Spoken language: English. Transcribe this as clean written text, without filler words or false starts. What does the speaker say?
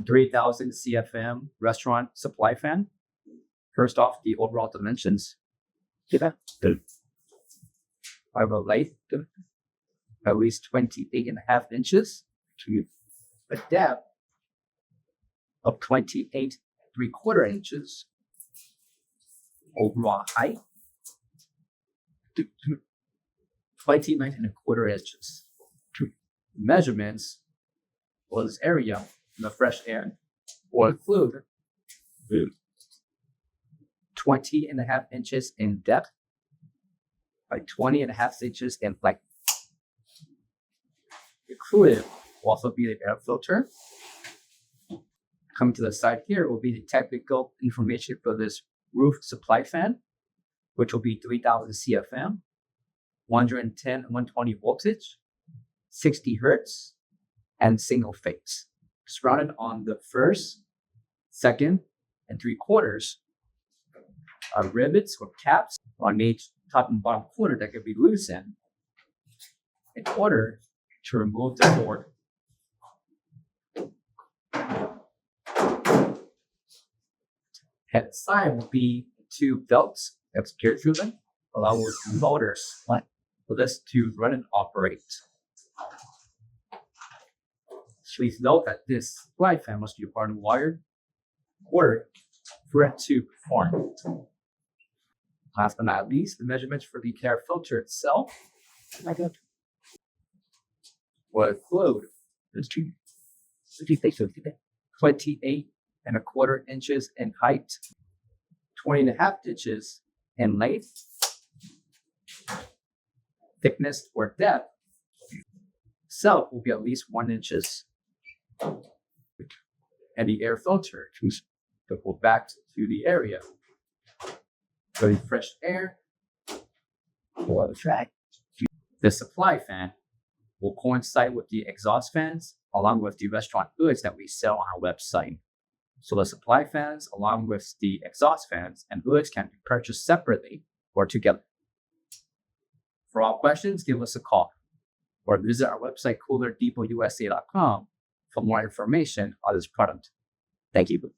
3,000 CFM restaurant supply fan. First off, the overall dimensions. Fiber length, at least 28.5 inches to a depth of 28.75 inches. Overall height, 29.25 inches. Measurements for this area in the fresh air will include 20.5 inches in depth by 20.5 inches in length. Included will also be the air filter. Coming to the side here will be the technical information for this roof supply fan, which will be 3,000 CFM, 110 and 120 voltage, 60 hertz, and single phase. Surrounded on the first, second, and 3/4 are rivets or caps on each top and bottom corner that can be loosened in order to remove the board. At the side will be 2 belts that's gear driven, along with motors for this to run and operate. Please note that this supply fan must be hardwired or for it to perform. Last but not least, the measurements for the air filter itself will include 28.25 inches in height, 20.5 inches in length, thickness or depth itself will be at least 1 inches. And the air filter to go back to the area for the fresh air or the track. The supply fan will coincide with the exhaust fans along with the restaurant hoods that we sell on our website. So the supply fans along with the exhaust fans and hoods can be purchased separately or together. For all questions, give us a call or visit our website coolerdepotUSA.com for more information on this product. Thank you.